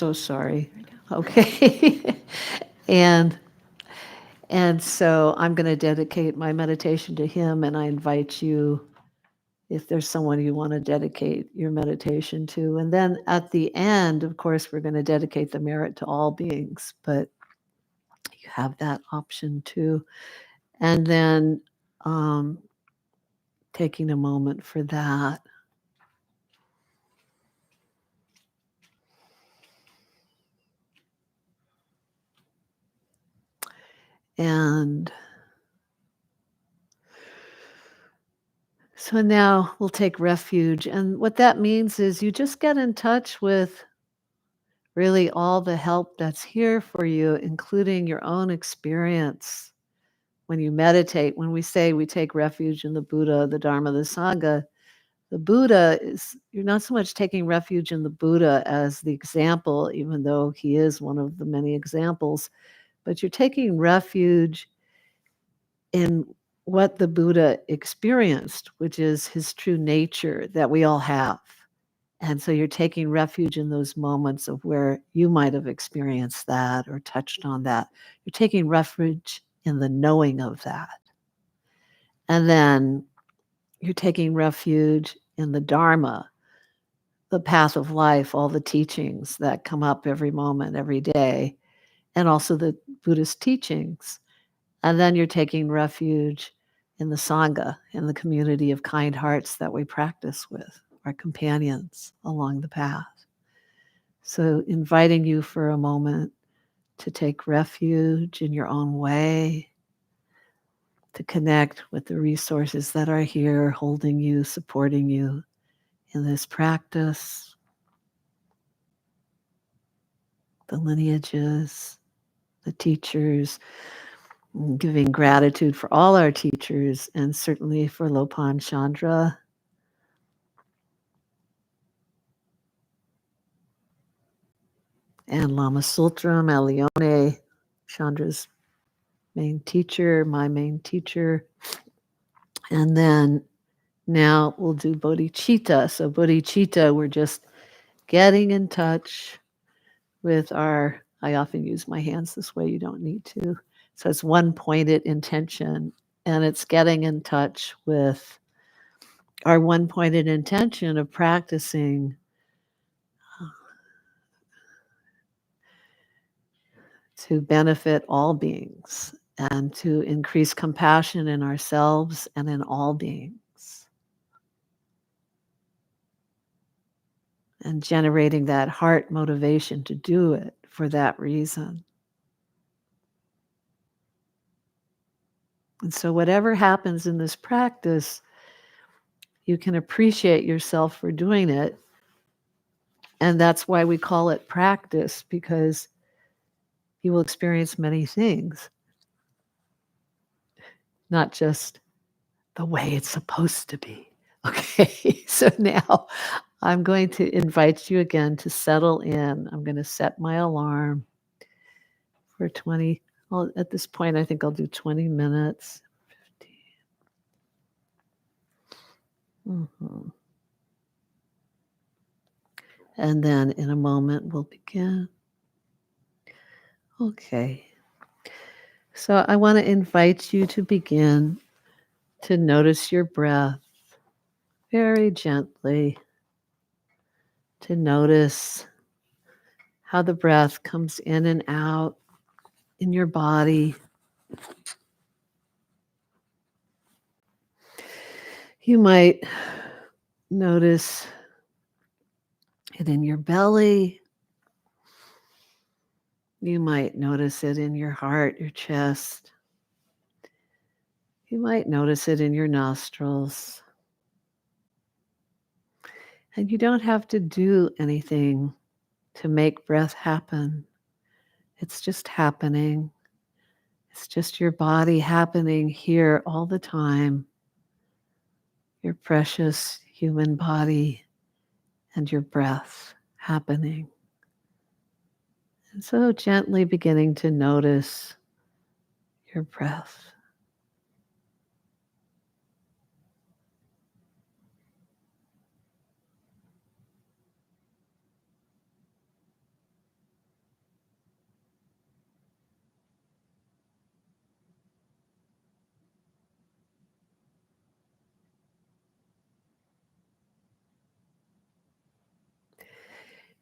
so sorry. Okay. and and so I'm going to dedicate my meditation to him, and I invite you, if there's someone you want to dedicate your meditation to. And then at the end, of course, we're going to dedicate the merit to all beings, but you have that option too. And then um, taking a moment for that. And so now we'll take refuge. And what that means is you just get in touch with really all the help that's here for you, including your own experience. When you meditate, when we say we take refuge in the Buddha, the Dharma, the Sangha, the Buddha is, you're not so much taking refuge in the Buddha as the example, even though he is one of the many examples, but you're taking refuge in what the Buddha experienced, which is his true nature that we all have. And so you're taking refuge in those moments of where you might have experienced that or touched on that. You're taking refuge in the knowing of that. And then you're taking refuge in the Dharma, the path of life, all the teachings that come up every moment, every day, and also the Buddhist teachings. And then you're taking refuge in the Sangha, in the community of kind hearts that we practice with, our companions along the path. So inviting you for a moment to take refuge in your own way, to connect with the resources that are here, holding you, supporting you in this practice, the lineages, the teachers, giving gratitude for all our teachers, and certainly for Lopan Chandra. And Lama Sultram Alione, Chandra's main teacher, my main teacher. And then now we'll do bodhicitta. So bodhicitta, we're just getting in touch with our, I often use my hands this way, you don't need to. So it's one pointed intention, and it's getting in touch with our one pointed intention of practicing to benefit all beings and to increase compassion in ourselves and in all beings. And generating that heart motivation to do it for that reason. And so whatever happens in this practice, you can appreciate yourself for doing it. And that's why we call it practice, because you will experience many things, not just the way it's supposed to be. Okay, so now I'm going to invite you again to settle in. I'm going to set my alarm for 20. Well, at this point, I think I'll do 20 minutes. 15. And then in a moment, we'll begin. Okay. So I want to invite you to begin to notice your breath very gently, to notice how the breath comes in and out in your body. You might notice it in your belly. You might notice it in your heart, your chest. You might notice it in your nostrils. And you don't have to do anything to make breath happen. It's just happening. It's just your body happening here all the time. Your precious human body and your breath happening. And so gently beginning to notice your breath.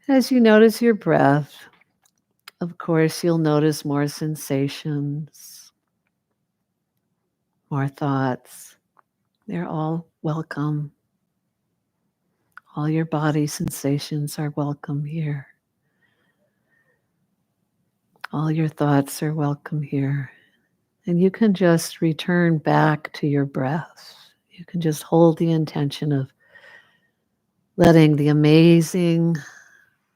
As you notice your breath, of course, you'll notice more sensations, more thoughts. They're all welcome. All your body sensations are welcome here. All your thoughts are welcome here. And you can just return back to your breath. You can just hold the intention of letting the amazing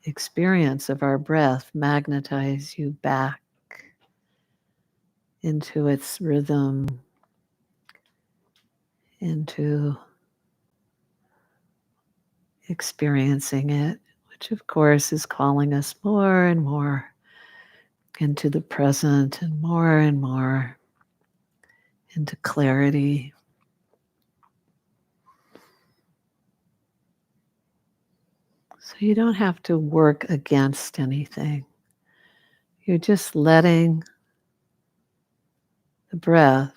experience of our breath magnetize you back into its rhythm, into experiencing it, which of course is calling us more and more into the present and more into clarity. So you don't have to work against anything. You're just letting the breath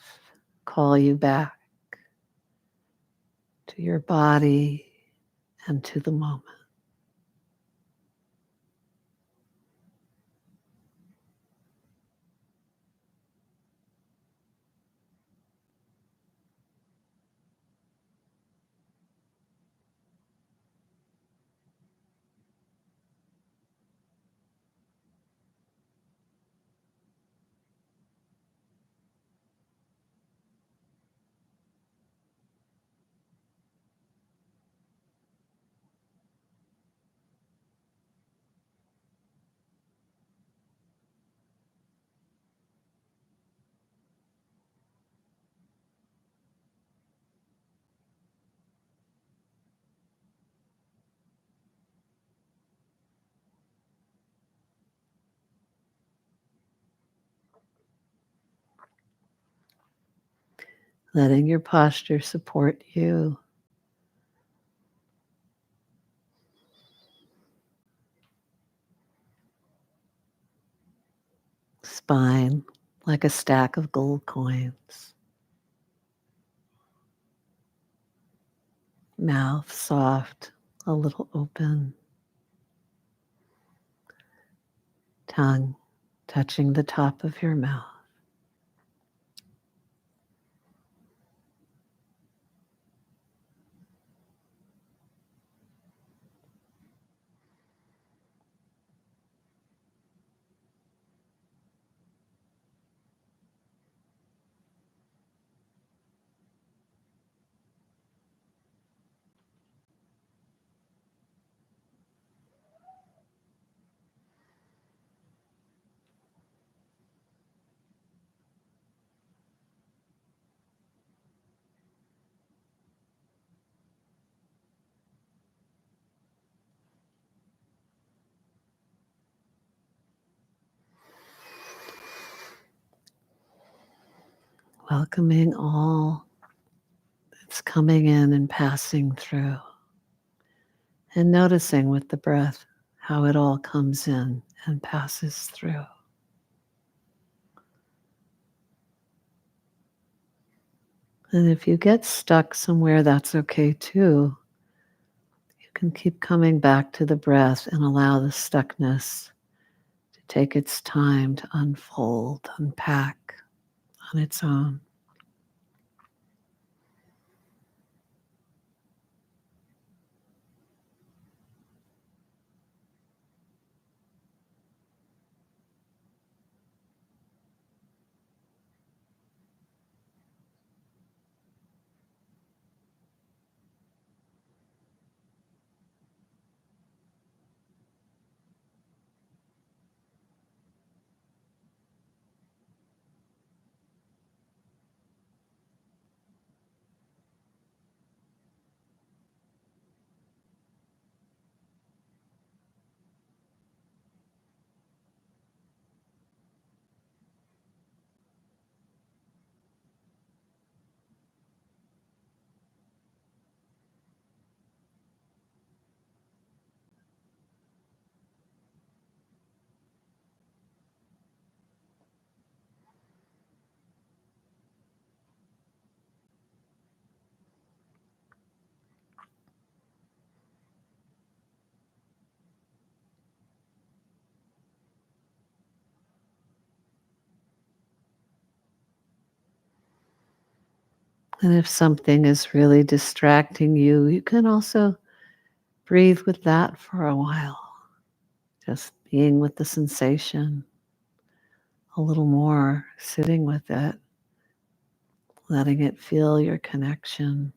call you back to your body and to the moment. Letting your posture support you. Spine like a stack of gold coins. Mouth soft, a little open. Tongue touching the top of your mouth. Welcoming all that's coming in and passing through. And noticing with the breath how it all comes in and passes through. And if you get stuck somewhere, that's okay too. You can keep coming back to the breath and allow the stuckness to take its time to unfold, unpack on its own. And if something is really distracting you, you can also breathe with that for a while, just being with the sensation a little more, sitting with it, letting it feel your connection,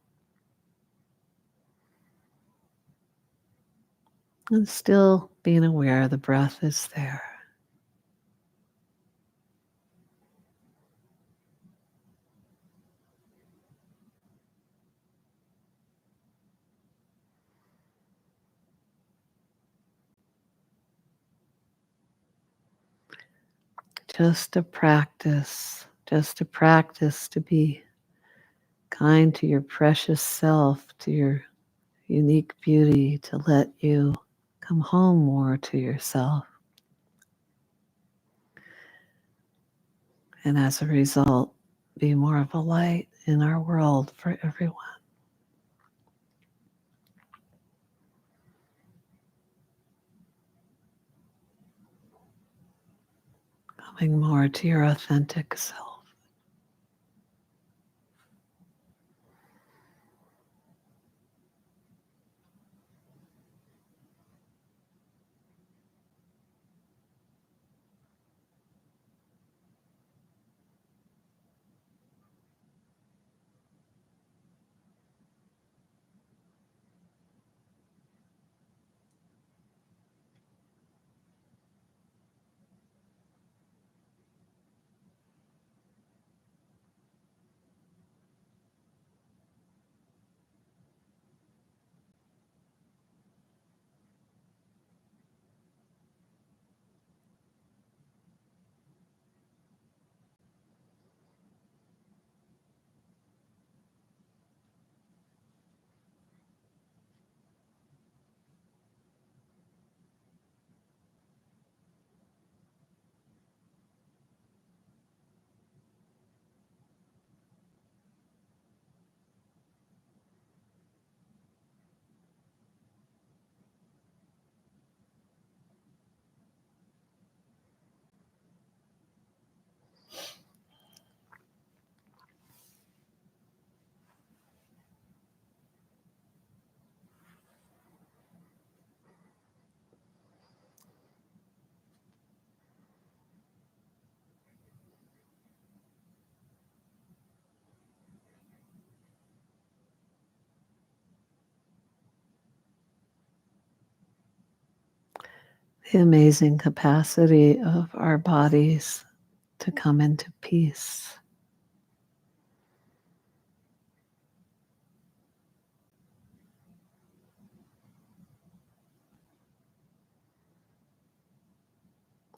and still being aware the breath is there. Just a practice to be kind to your precious self, to your unique beauty, to let you come home more to yourself. And as a result, be more of a light in our world for everyone. Coming more to your authentic self. The amazing capacity of our bodies to come into peace.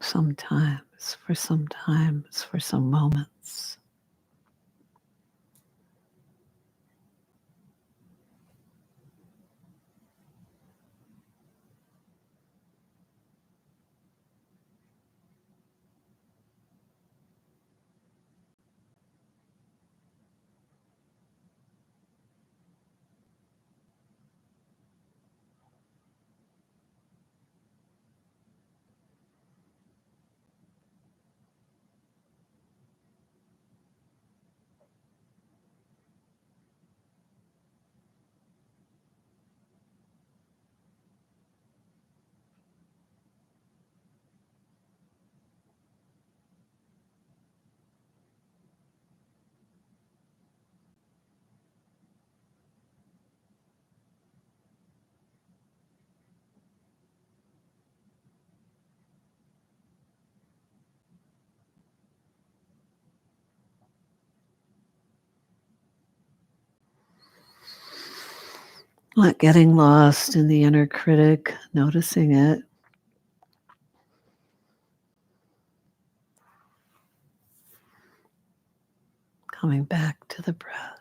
Sometimes, for some moments. Not getting lost in the inner critic, noticing it, coming back to the breath.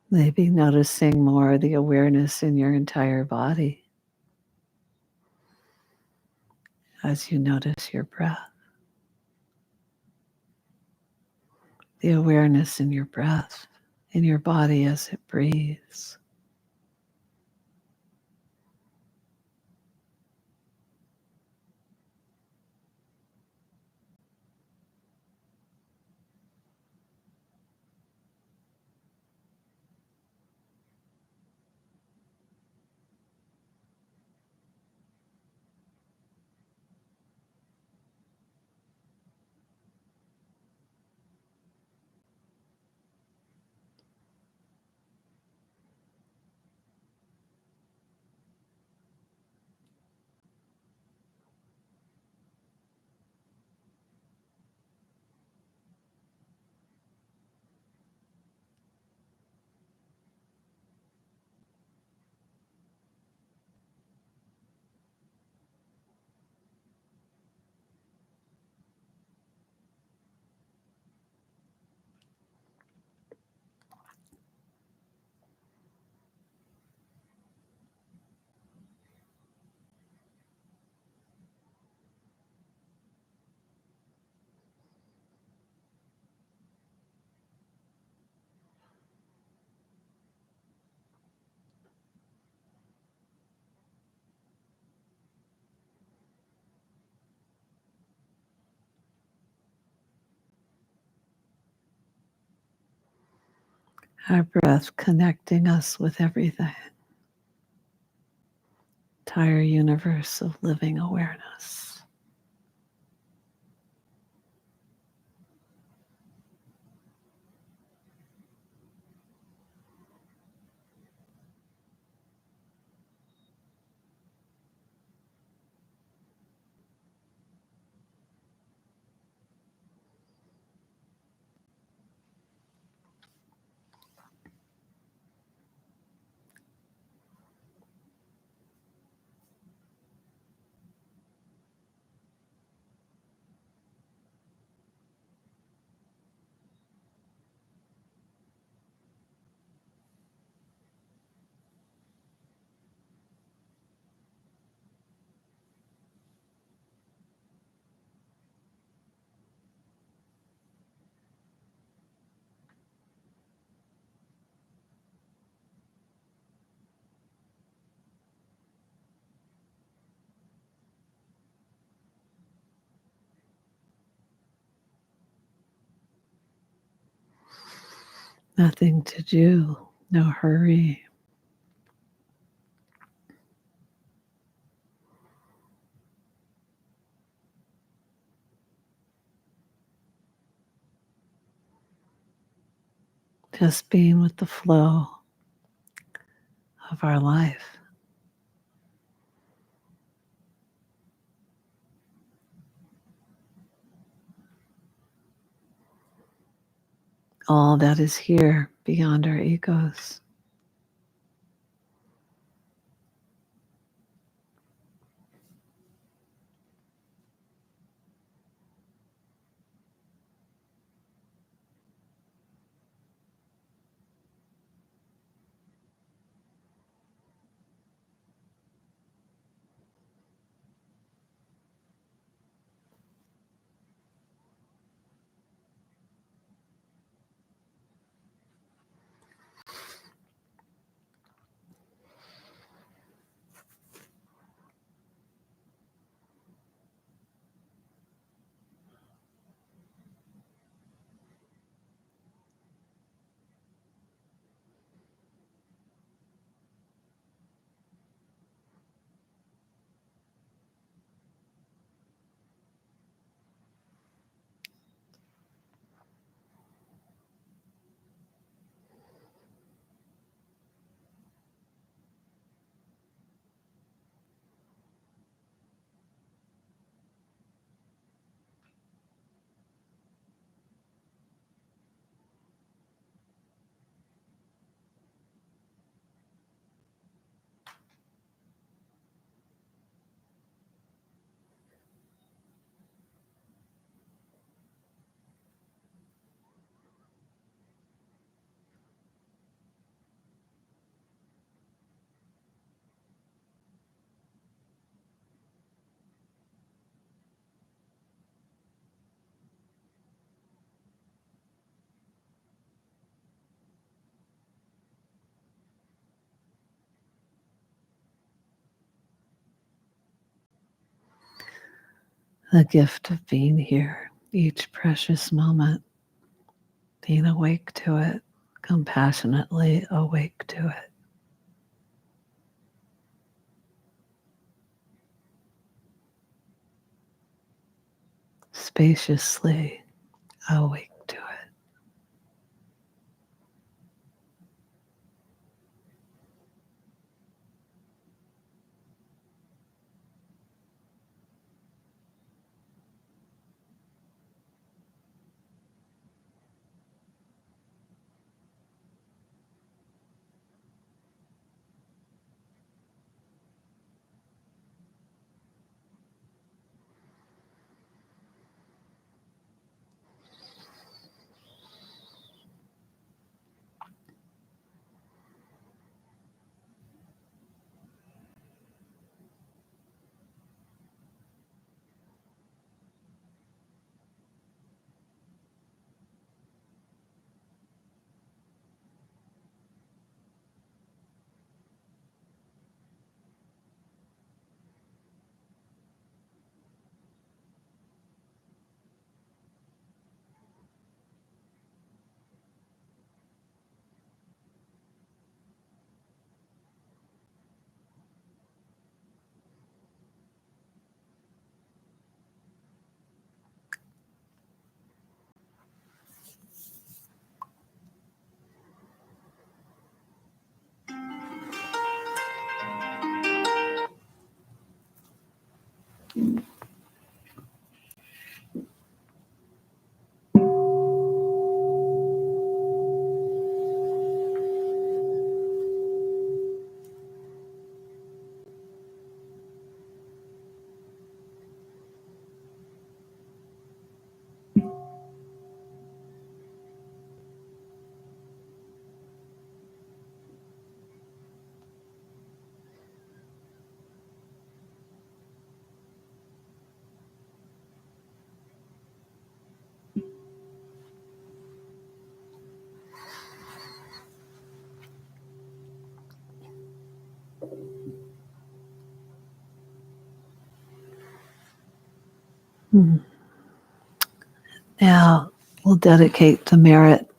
Maybe noticing more the awareness in your entire body as you notice your breath. The awareness in your breath, in your body as it breathes. Our breath connecting us with everything. Entire universe of living awareness. Nothing to do, no hurry. Just being with the flow of our life. All that is here beyond our egos. the gift of being here, each precious moment, being awake to it, compassionately awake to it. Spaciously awake to it. Now we'll dedicate the merit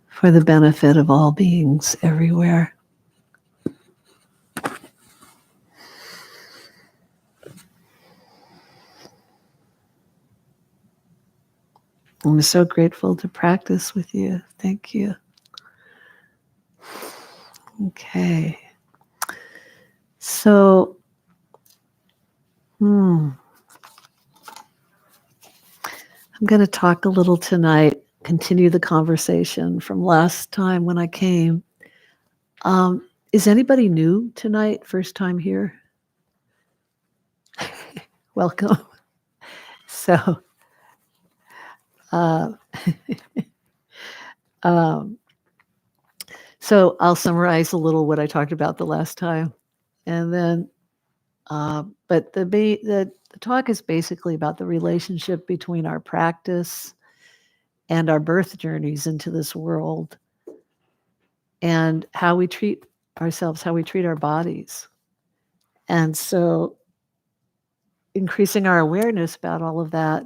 for the benefit of all beings everywhere. I'm so grateful to practice with you. Thank you. Okay. So, I'm going to talk a little tonight, continue the conversation from last time when I came. Is anybody new tonight? First time here? Welcome. So, uh, so I'll summarize a little what I talked about the last time, and then, but the talk is basically about the relationship between our practice and our birth journeys into this world, and how we treat ourselves, how we treat our bodies, and so increasing our awareness about all of that.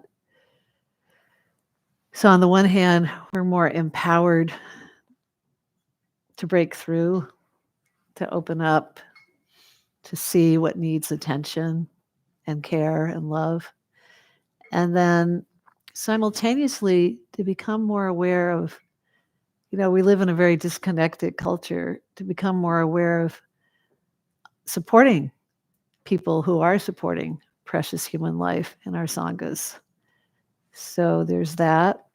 So on the one hand, we're more empowered to break through, to open up, to see what needs attention and care and love. And then simultaneously to become more aware of, we live in a very disconnected culture, to become more aware of supporting people who are supporting precious human life in our sanghas. So there's that.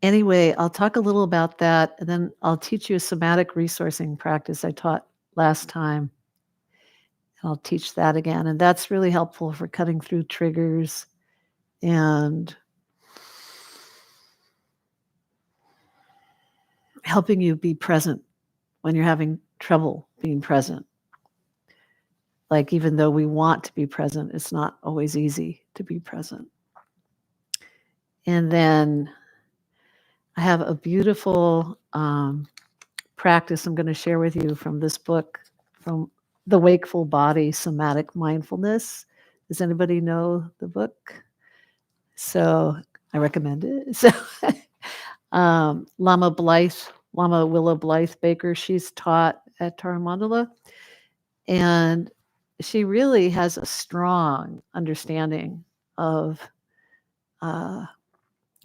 Anyway, I'll talk a little about that, and then I'll teach you a somatic resourcing practice I taught last time. I'll teach that again, and that's really helpful for cutting through triggers and helping you be present when you're having trouble being present. Like, even though we want to be present, it's not always easy to be present. And then I have a beautiful practice I'm going to share with you from this book from The Wakeful Body, Somatic Mindfulness. Does anybody know the book? So I recommend it. So Lama Blythe, Lama Willa Blythe Baker, she's taught at Taramandala, and she really has a strong understanding of uh,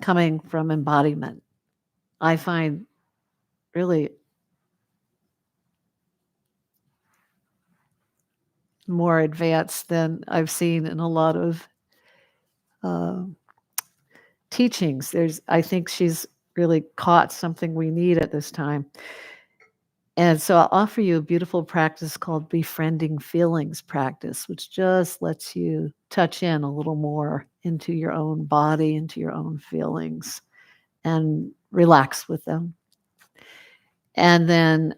coming from embodiment. I find really more advanced than I've seen in a lot of uh, teachings. I think she's really caught something we need at this time. And so I'll offer you a beautiful practice called Befriending Feelings practice, which just lets you touch in a little more into your own body, into your own feelings, and relax with them. And then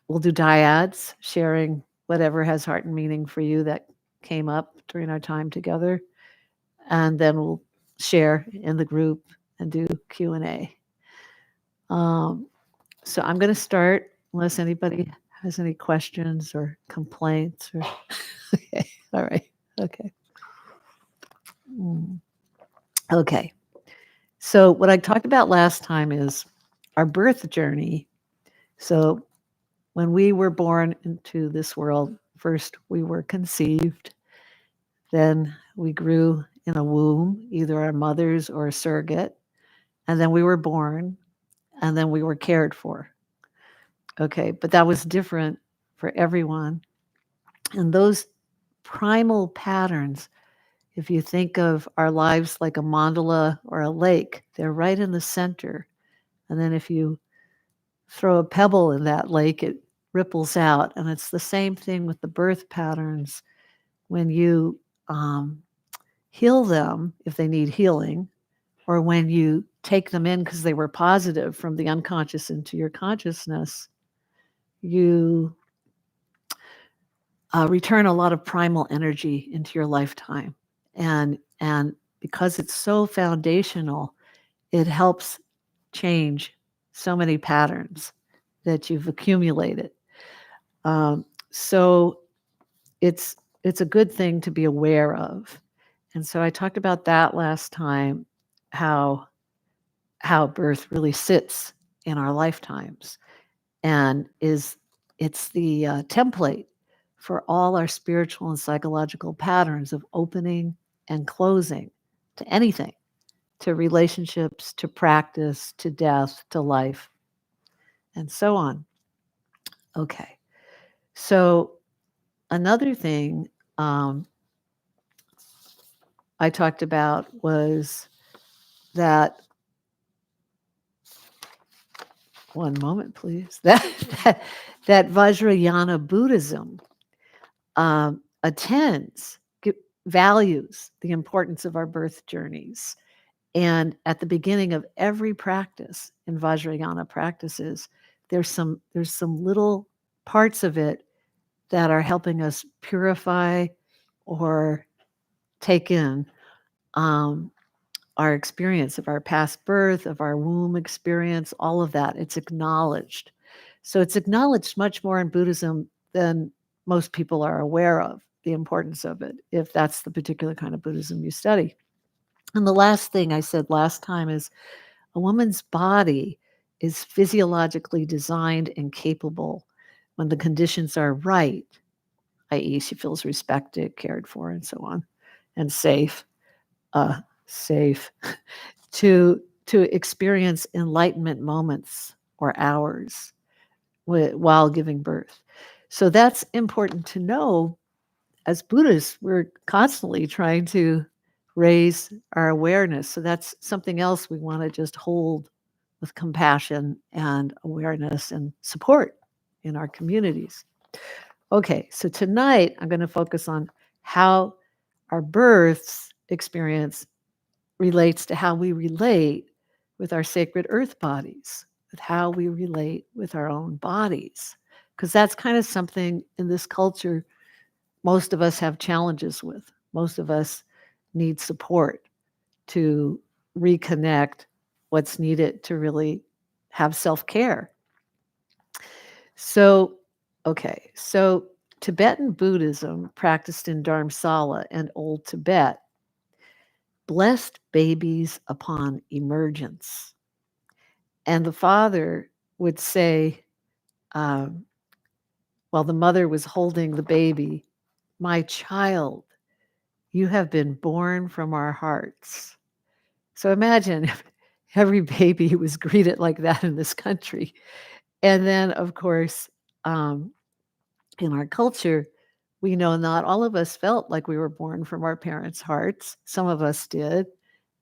we'll do dyads, sharing whatever has heart and meaning for you that came up during our time together. And then we'll share in the group and do Q&A. So I'm going to start unless anybody has any questions or complaints or okay. All right. Okay. Okay. So what I talked about last time is our birth journey. So when we were born into this world, first we were conceived, then we grew in a womb, either our mother's or a surrogate, and then we were born, and then we were cared for. Okay, but that was different for everyone. And those primal patterns, if you think of our lives like a mandala or a lake, they're right in the center. And then if you throw a pebble in that lake, it ripples out. And it's the same thing with the birth patterns. When you heal them, if they need healing, or when you take them in because they were positive from the unconscious into your consciousness, you return a lot of primal energy into your lifetime. And because it's so foundational, it helps change so many patterns that you've accumulated. So it's a good thing to be aware of. And so I talked about that last time, how birth really sits in our lifetimes and it's the template for all our spiritual and psychological patterns of opening and closing to anything, to relationships, to practice, to death, to life, and so on. Okay. So another thing I talked about was that, one moment, please, that Vajrayana Buddhism attends, values the importance of our birth journeys. And at the beginning of every practice in Vajrayana practices, there's some little parts of it that are helping us purify or take in our experience of our past birth, of our womb experience, all of that. It's acknowledged. So it's acknowledged much more in Buddhism than most people are aware of, the importance of it, if that's the particular kind of Buddhism you study. And the last thing I said last time is a woman's body is physiologically designed and capable when the conditions are right, i.e., she feels respected, cared for, and so on, and safe, safe to experience enlightenment moments or hours while giving birth. So that's important to know. As Buddhists, we're constantly trying to raise our awareness. So that's something else we want to just hold with compassion and awareness and support in our communities. Okay, so tonight I'm going to focus on how our births experience relates to how we relate with our sacred earth bodies, with how we relate with our own bodies. Because that's kind of something in this culture most of us have challenges with. Most of us need support to reconnect what's needed to really have self-care. So, okay, so Tibetan Buddhism, practiced in Dharamsala and Old Tibet, blessed babies upon emergence. And the father would say, um, while the mother was holding the baby, "My child, you have been born from our hearts." So imagine if every baby was greeted like that in this country. And then, of course, um, in our culture, we know not all of us felt like we were born from our parents' hearts. Some of us did,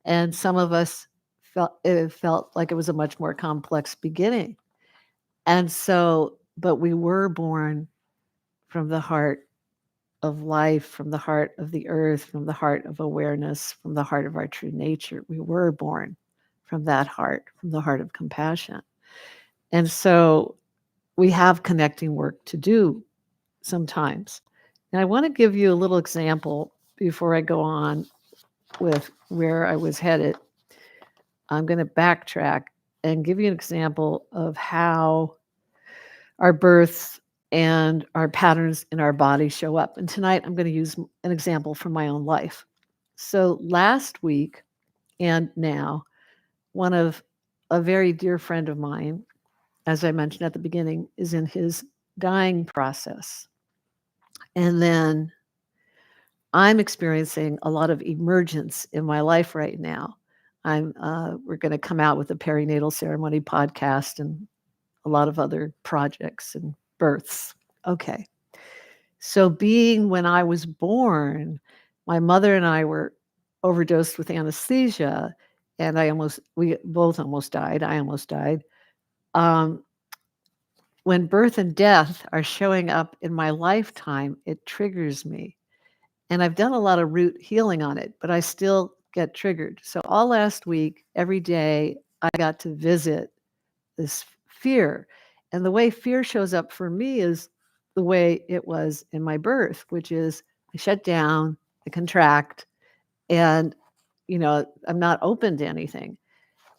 and some of us felt like it was a much more complex beginning. And so, but we were born from the heart of life, from the heart of the earth, from the heart of awareness, from the heart of our true nature. We were born from that heart, from the heart of compassion. And so we have connecting work to do sometimes. And I want to give you a little example before I go on with where I was headed. I'm going to backtrack and give you an example of how our births and our patterns in our body show up. And tonight I'm going to use an example from my own life. So last week and now, one of a very dear friend of mine, as I mentioned at the beginning, is in his dying process. And then I'm experiencing a lot of emergence in my life right now. We're going to come out with a perinatal ceremony podcast and a lot of other projects and births. Okay. So being when I was born, my mother and I were overdosed with anesthesia, and we both almost died. I almost died. Um, when birth and death are showing up in my lifetime, it triggers me. And I've done a lot of root healing on it, but I still get triggered. So all last week, every day, I got to visit this fear. And the way fear shows up for me is the way it was in my birth, which is I shut down, I contract, and I'm not open to anything.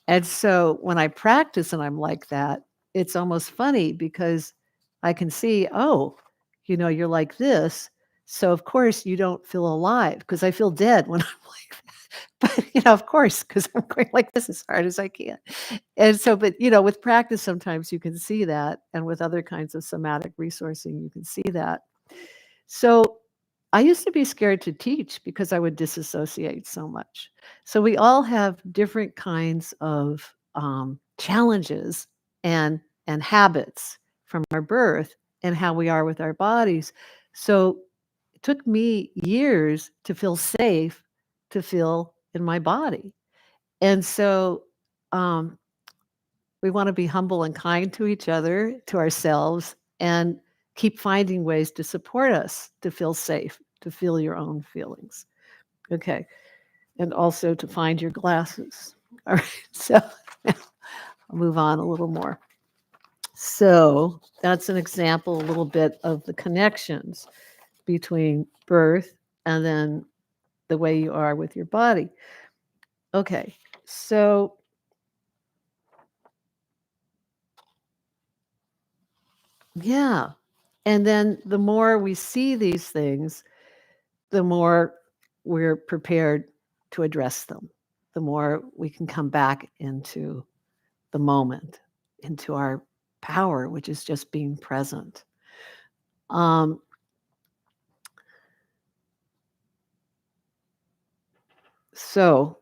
And so when I practice and I'm like that, it's almost funny because I can see, oh, you're like this. So of course you don't feel alive because I feel dead when I'm like that. But of course, because I'm going like this as hard as I can. And so, but with practice, sometimes you can see that. And with other kinds of somatic resourcing, you can see that. So I used to be scared to teach because I would disassociate so much. So we all have different kinds of challenges and habits from our birth and how we are with our bodies. So it took me years to feel safe to feel in my body. And so um, we want to be humble and kind to each other, to ourselves, and keep finding ways to support us to feel safe, to feel your own feelings. Okay. And also to find your glasses. All right. So I'll move on a little more. So that's an example, a little bit of the connections between birth and then the way you are with your body. Okay. So yeah. And then the more we see these things, the more we're prepared to address them, the more we can come back into the moment, into our power, which is just being present. Um, so,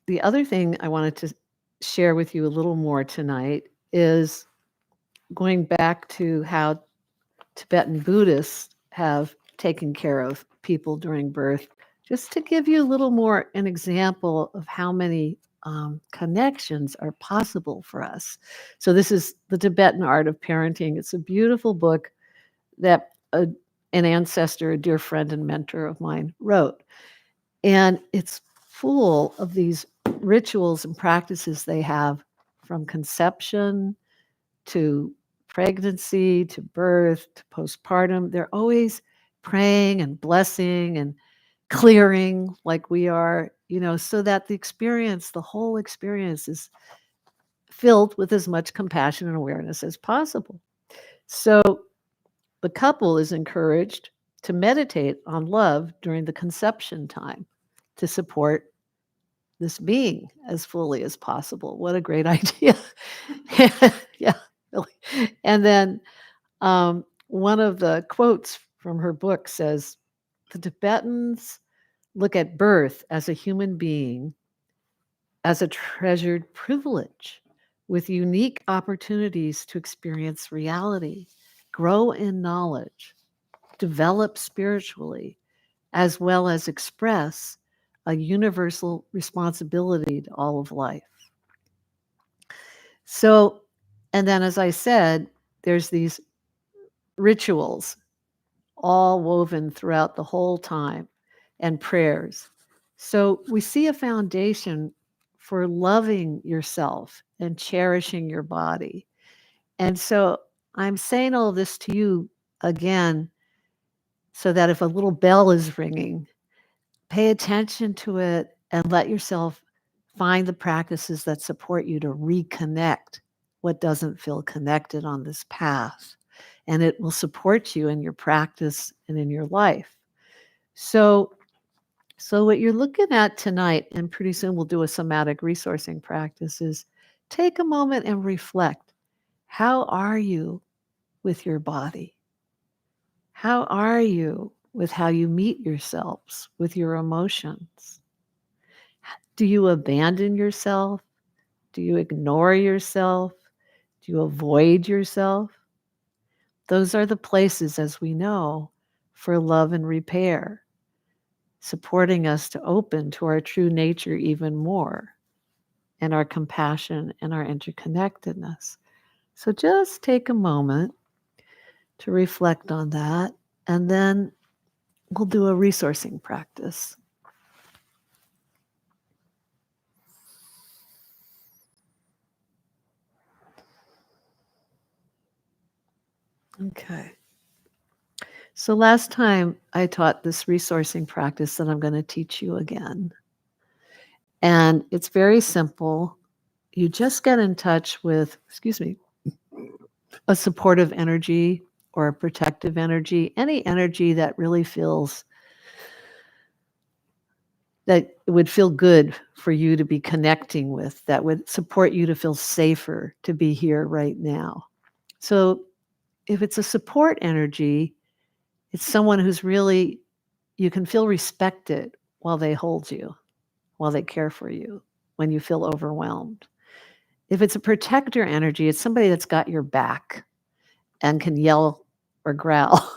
the other thing I wanted to share with you a little more tonight is going back to how Tibetan Buddhists have taken care of people during birth, just to give you a little more an example of how many connections are possible for us. So this is The Tibetan Art of Parenting. It's a beautiful book that an ancestor, a dear friend and mentor of mine wrote. And it's full of these rituals and practices they have from conception to pregnancy, to birth, to postpartum. They're always praying and blessing and clearing like we are, so that the whole experience is filled with as much compassion and awareness as possible. So The couple is encouraged to meditate on love during the conception time to support this being as fully as possible. What a great idea. Yeah, really. And then one of the quotes from her book says, the Tibetans look at birth as a human being as a treasured privilege with unique opportunities to experience reality, grow in knowledge, develop spiritually, as well as express a universal responsibility to all of life. So, and then as I said, there's these rituals all woven throughout the whole time and prayers. So we see a foundation for loving yourself and cherishing your body. And so I'm saying all this to you again so that if a little bell is ringing, pay attention to it and let yourself find the practices that support you to reconnect what doesn't feel connected on this path. And it will support you in your practice and in your life. So what you're looking at tonight, and pretty soon we'll do a somatic resourcing practice, is take a moment and reflect. How are you with your body? How are you with how you meet yourselves, with your emotions? Do you abandon yourself? Do you ignore yourself? Do you avoid yourself? Those are the places, as we know, for love and repair, supporting us to open to our true nature even more and our compassion and our interconnectedness. So just take a moment to reflect on that, and then we'll do a resourcing practice. Okay. So last time I taught this resourcing practice that I'm going to teach you again. And it's very simple. You just get in touch with, a supportive energy or a protective energy, any energy that really feels that it would feel good for you to be connecting with, that would support you to feel safer to be here right now. So if it's a support energy, it's someone who's really, you can feel respected while they hold you, while they care for you, when you feel overwhelmed. If it's a protector energy, it's somebody that's got your back and can yell or growl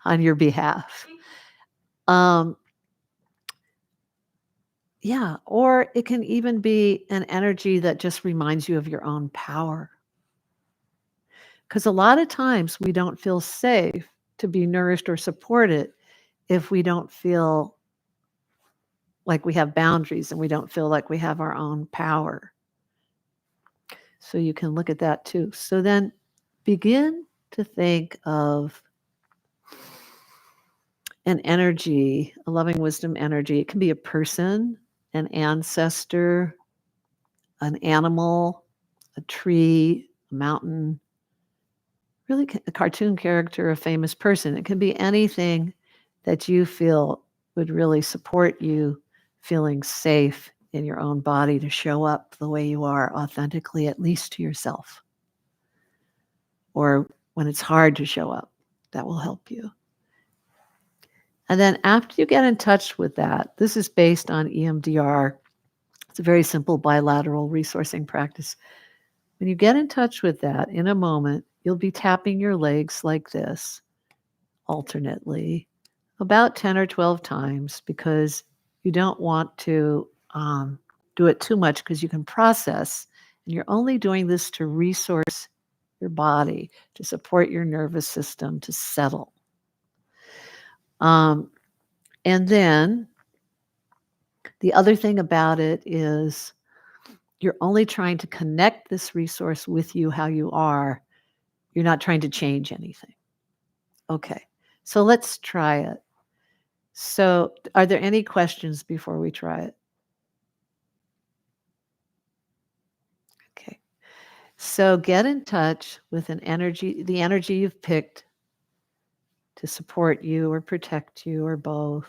on your behalf. Yeah, or it can even be an energy that just reminds you of your own power. Because a lot of times we don't feel safe to be nourished or supported if we don't feel like we have boundaries and we don't feel like we have our own power. So you can look at that too. So then begin to think of an energy, a loving wisdom energy. It can be a person, an ancestor, an animal, a tree, a mountain, really a cartoon character, a famous person. It can be anything that you feel would really support you feeling safe in your own body to show up the way you are authentically, at least to yourself. Or when it's hard to show up, that will help you. And then after you get in touch with that, this is based on EMDR. It's a very simple bilateral resourcing practice. When you get in touch with that, in a moment, you'll be tapping your legs like this, alternately, about 10 or 12 times, because you don't want to do it too much because you can process. And you're only doing this to resource your body, to support your nervous system to settle. And then the other thing about it is you're only trying to connect this resource with you how you are. You're not trying to change anything. Okay, so let's try it. So are there any questions before we try it? Okay, so get in touch with an energy, the energy you've picked to support you or protect you or both,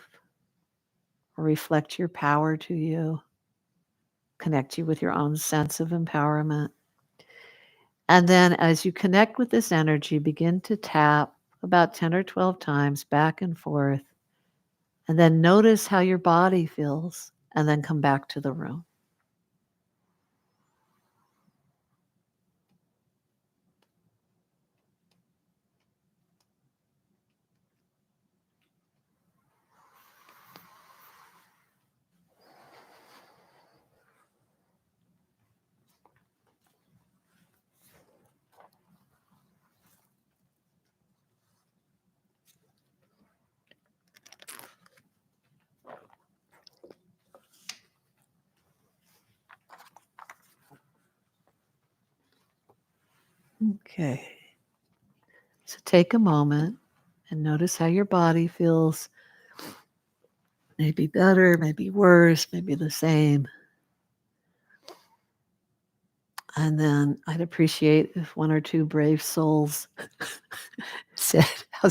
or reflect your power to you, connect you with your own sense of empowerment. And then as you connect with this energy, begin to tap about 10 or 12 times back and forth, and then notice how your body feels, and then come back to the room. Okay. So take a moment and notice how your body feels. Maybe better, maybe worse, maybe the same. And then I'd appreciate if one or two brave souls said how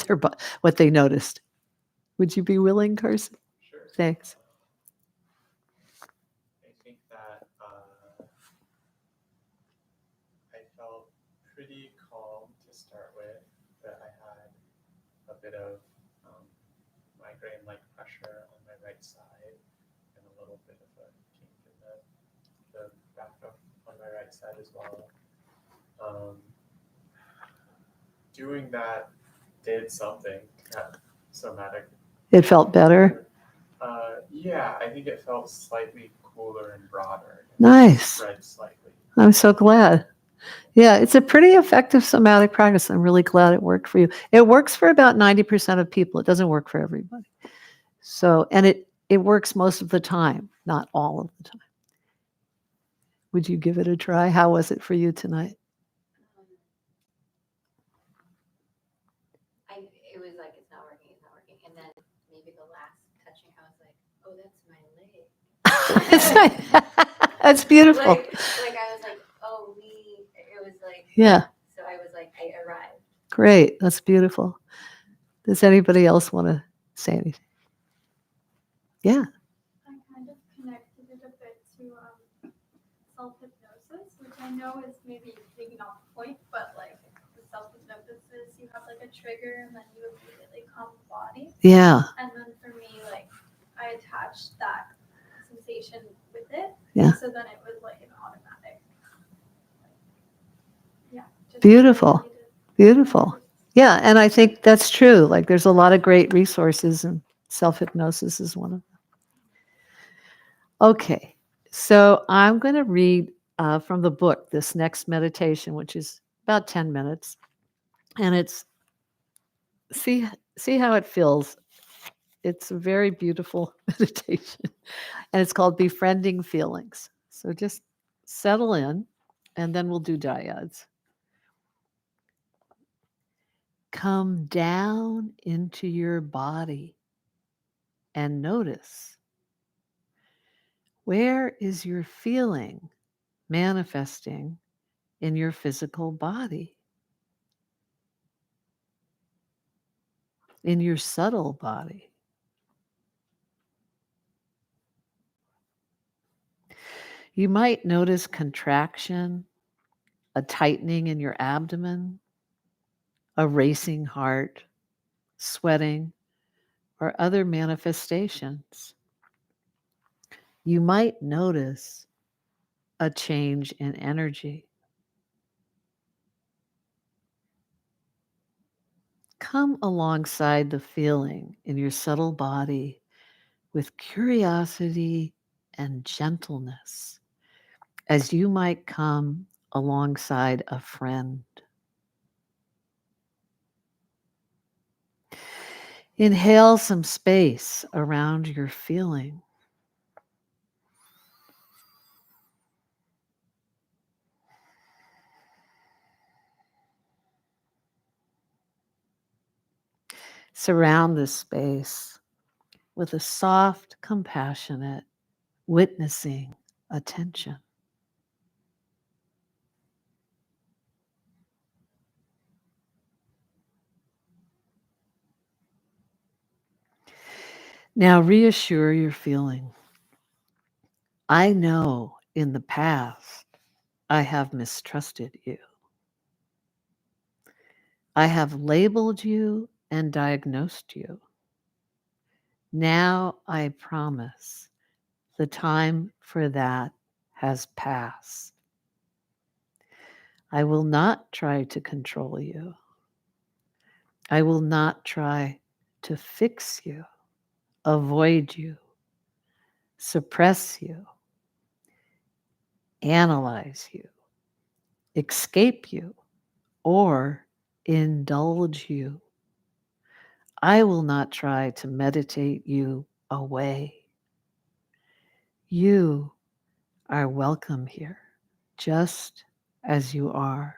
what they noticed. Would you be willing, Carson? Sure. Thanks. I think that I felt pretty calm to start with, but I had a bit of migraine-like pressure on my right side and a little bit of a kink in the back on my right side as well. Doing that did something. That somatic. It felt better? Yeah, I think it felt slightly cooler and broader. Nice. Spread slightly. I'm so glad. Yeah, it's a pretty effective somatic practice. I'm really glad it worked for you. It works for about 90% of people. It doesn't work for everybody. So, and it works most of the time, not all of the time. Would you give it a try? How was it for you tonight? It was like, it's not working. And then maybe the last touching, I was like, oh, that's my leg. That's beautiful. Like I was like, oh, it was like, yeah. So I was like, I arrived. Great. That's beautiful. Does anybody else want to say anything? Yeah. I kind of connected it a bit to self-hypnosis, which I know is maybe not the point, but like with self-hypnosis, you have like a trigger and then you immediately calm the body. Yeah. And then for me, like I attached that sensation with it. Yeah. So then it was like an automatic. Yeah. Beautiful. Beautiful. Yeah, and I think that's true. Like there's a lot of great resources, and self-hypnosis is one of them. Okay, so I'm going to read from the book this next meditation, which is about 10 minutes, and it's see how it feels. It's a very beautiful meditation, and it's called Befriending Feelings. So just settle in, and then we'll do dyads. Come down into your body and notice, where is your feeling manifesting in your physical body, in your subtle body. You might notice contraction, a tightening in your abdomen, a racing heart, sweating, or other manifestations. You might notice a change in energy. Come alongside the feeling in your subtle body with curiosity and gentleness, as you might come alongside a friend. Inhale some space around your feeling. Surround this space with a soft, compassionate, witnessing attention. Now reassure your feeling. I know in the past I have mistrusted you. I have labeled you and diagnosed you. Now I promise the time for that has passed. I will not try to control you. I will not try to fix you, avoid you, suppress you, analyze you, escape you, or indulge you. I will not try to meditate you away. You are welcome here, just as you are.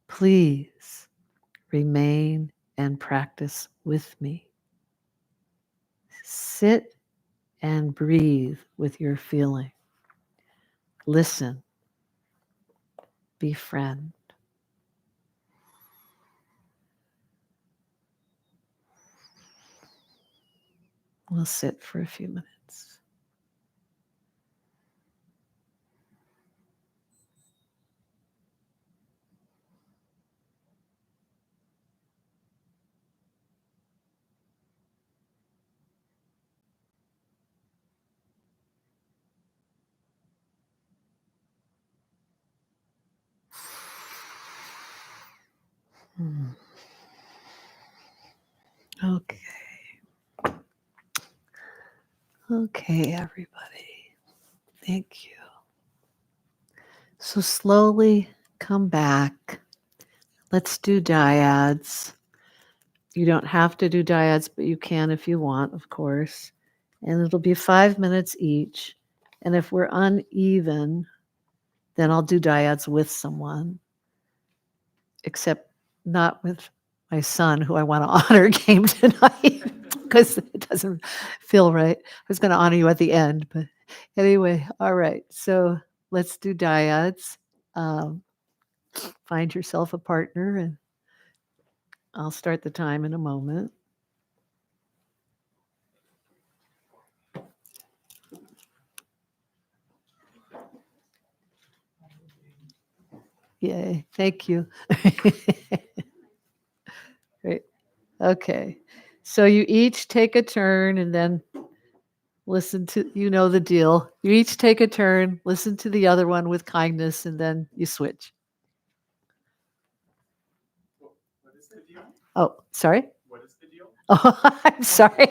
Please remain and practice with me. Sit and breathe with your feeling. Listen, befriend. We'll sit for a few minutes. Okay. Okay, everybody. Thank you. So slowly come back. Let's do dyads. You don't have to do dyads, but you can if you want, of course. And it'll be 5 minutes each. And if we're uneven, then I'll do dyads with someone, except not with my son, who I want to honor, came tonight because it doesn't feel right. I was going to honor you at the end, but anyway, all right. So let's do dyads. Find yourself a partner, and I'll start the time in a moment. Yay, thank you. Great. Okay. So you each take a turn and then listen to, you know the deal. You each take a turn, listen to the other one with kindness, and then you switch. What is the deal? Oh, sorry? What is the deal? Oh, I'm sorry.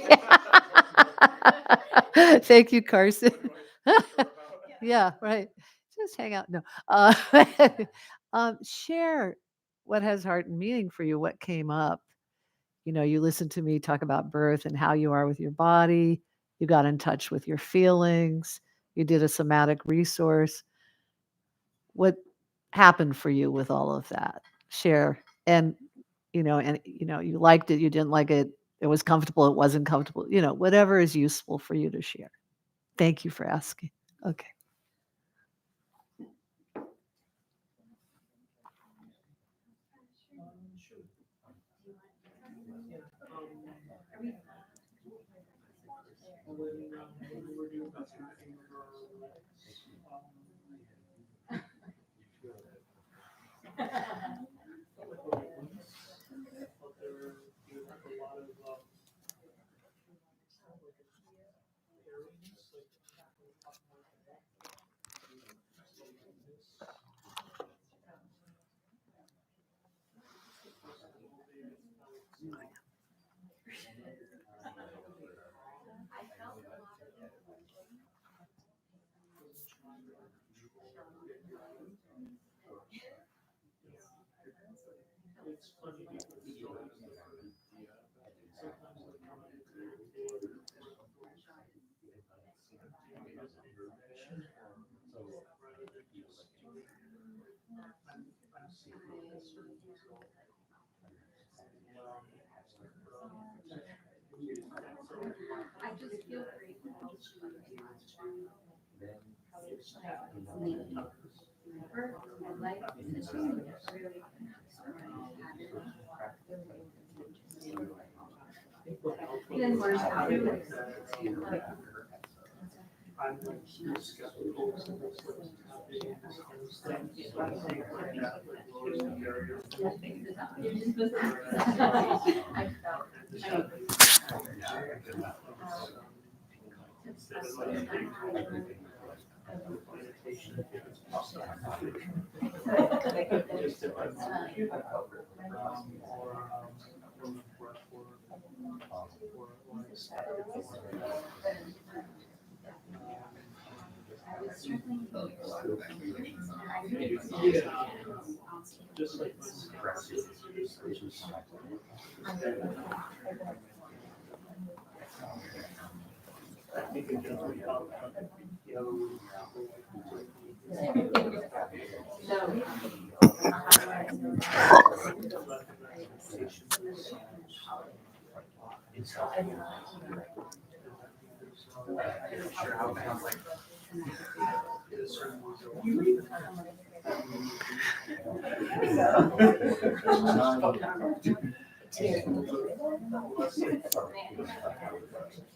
Thank you, Carson. Yeah, right. Just hang out. No. Share what has heart and meaning for you, what came up. You know, you listened to me talk about birth and how you are with your body. You got in touch with your feelings. You did a somatic resource. What happened for you with all of that? Share. And you liked it, you didn't like it, it was comfortable, it wasn't comfortable, whatever is useful for you to share. Thank you for asking. Okay.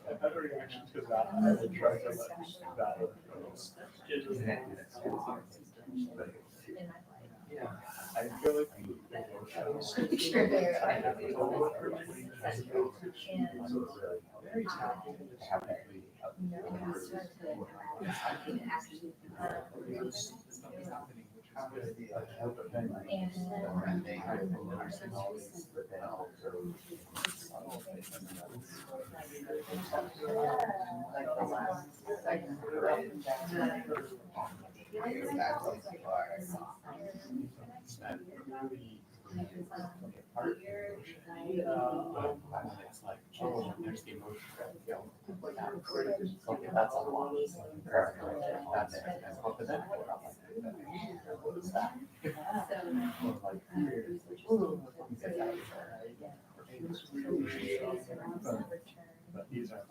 Another reaction to that, I would try to let that go. I feel like it's like, oh, there's the emotion. Okay, that's a lot. That's but then what is that? But these are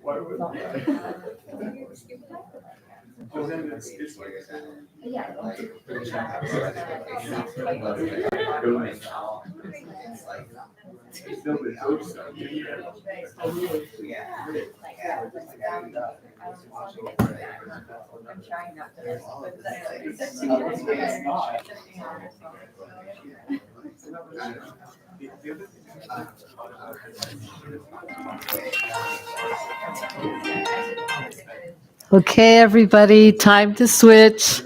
why would well, then it's like Okay, everybody, time to switch.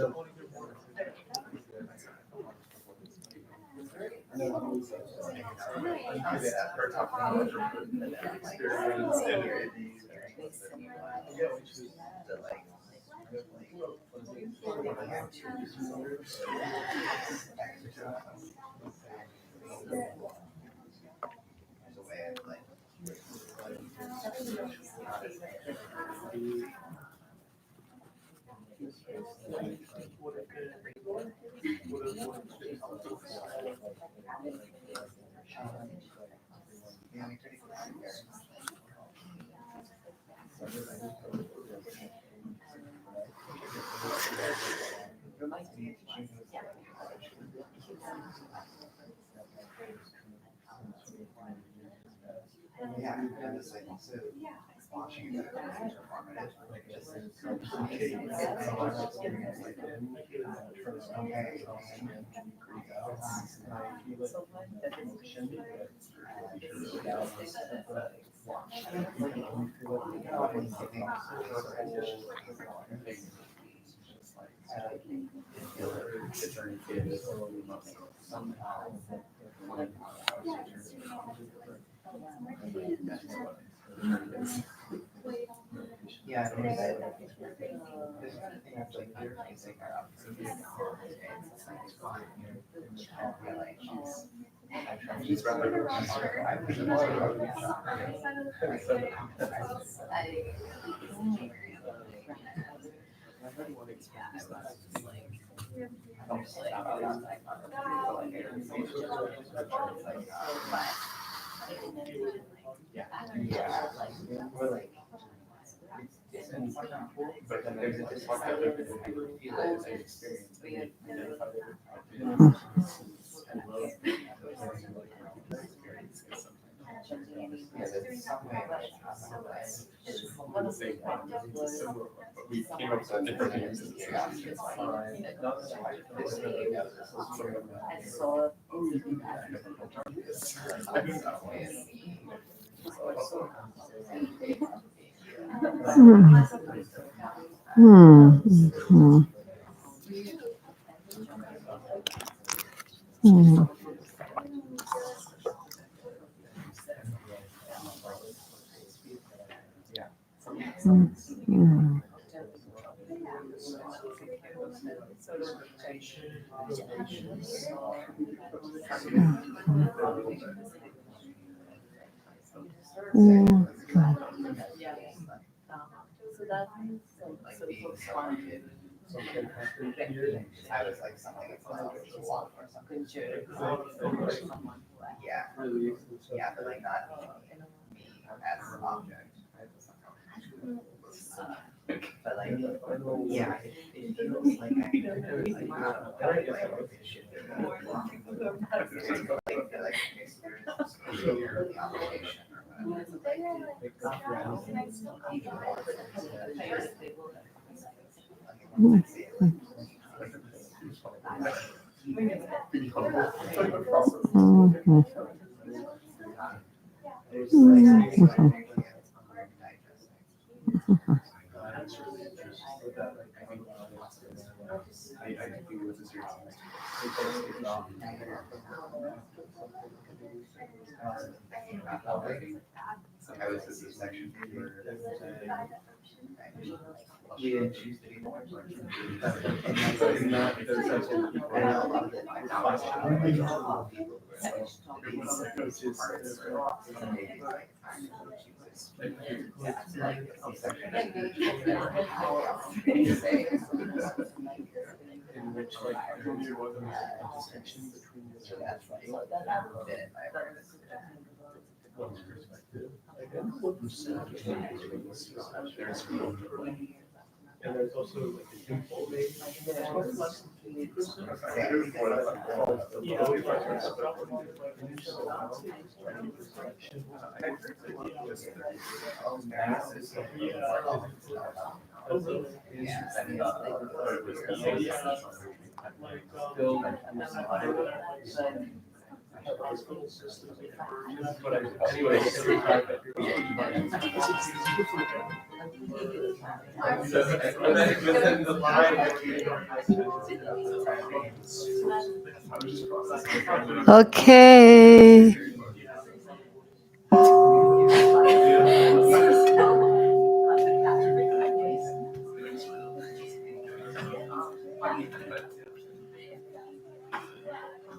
Okay.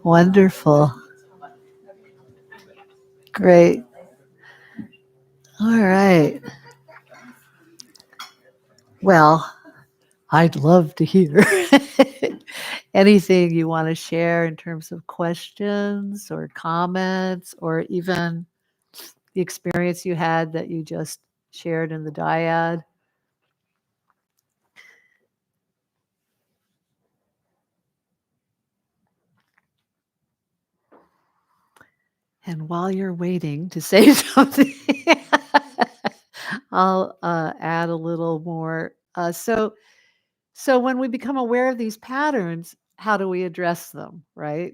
Wonderful. Great. All right. Well, I'd love to hear anything you want to share in terms of questions or comments or even the experience you had that you just shared in the dyad. And while you're waiting to say something, I'll add a little more. So when we become aware of these patterns, how do we address them, right?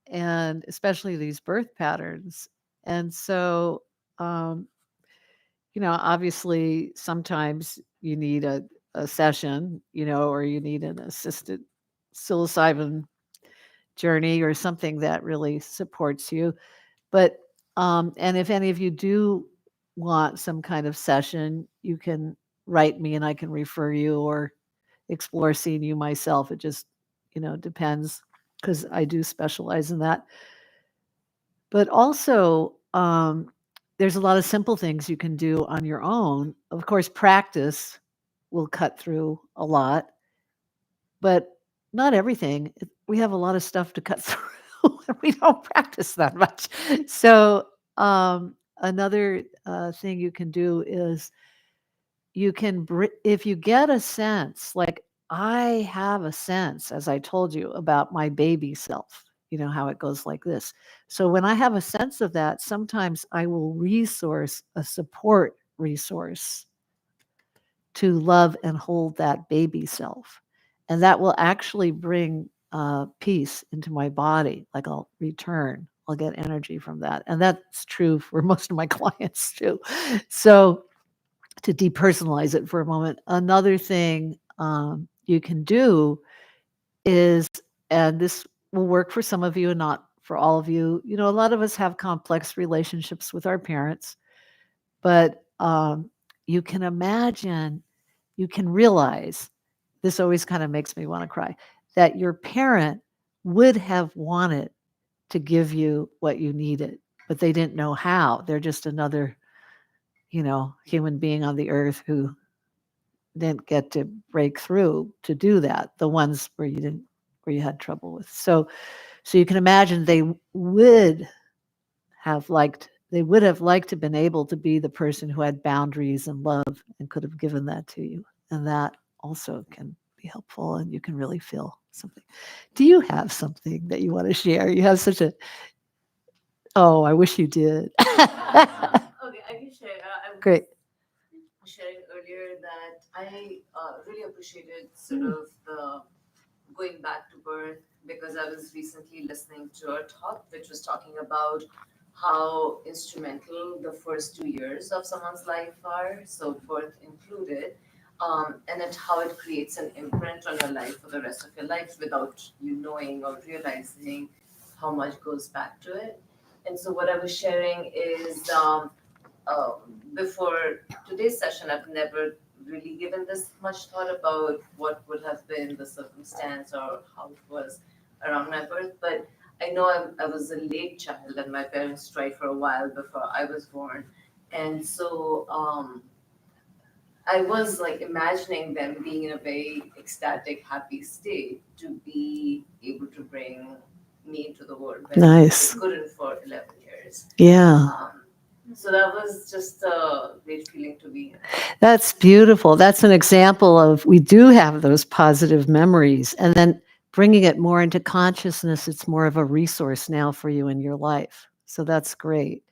And especially these birth patterns. And so, obviously, sometimes you need a session, or you need an assisted psilocybin journey or something that really supports you. But and if any of you do want some kind of session, you can write me and I can refer you or explore seeing you myself. It just, depends because I do specialize in that. But also, there's a lot of simple things you can do on your own. Of course, practice will cut through a lot, but not everything. We have a lot of stuff to cut through, and we don't practice that much. So, another thing you can do is you can, if you get a sense, like I have a sense, as I told you, about my baby self, how it goes like this. So when I have a sense of that, sometimes I will resource a support resource to love and hold that baby self. And that will actually bring peace into my body. Like I'll get energy from that. And that's true for most of my clients too. So to depersonalize it for a moment, another thing you can do is, and this will work for some of you and not for all of you, a lot of us have complex relationships with our parents, but you can imagine, you can realize, this always kind of makes me want to cry, that your parent would have wanted to give you what you needed, but they didn't know how. They're just another, human being on the earth who didn't get to break through to do that. The ones where you had trouble with. So you can imagine they would have liked to have been able to be the person who had boundaries and love and could have given that to you. And that also can be helpful, and you can really feel something. Do you have something that you want to share? You have such a, oh, I wish you did. Okay, I can share. I was Great. sharing earlier that I really appreciated sort of the going back to birth, because I was recently listening to a talk which was talking about how instrumental the first 2 years of someone's life are, so birth included, and how it creates an imprint on your life for the rest of your life without you knowing or realizing how much goes back to it. And so what I was sharing is before today's session, I've never really given this much thought about what would have been the circumstance or how it was around my birth. But I know I was a late child, and my parents tried for a while before I was born. And so I was like imagining them being in a very ecstatic, happy state to be able to bring me into the world when Nice. they couldn't for 11 years. Yeah. So that was just a great feeling to be in. That's beautiful. That's an example of, we do have those positive memories, and then bringing it more into consciousness, it's more of a resource now for you in your life. So that's great.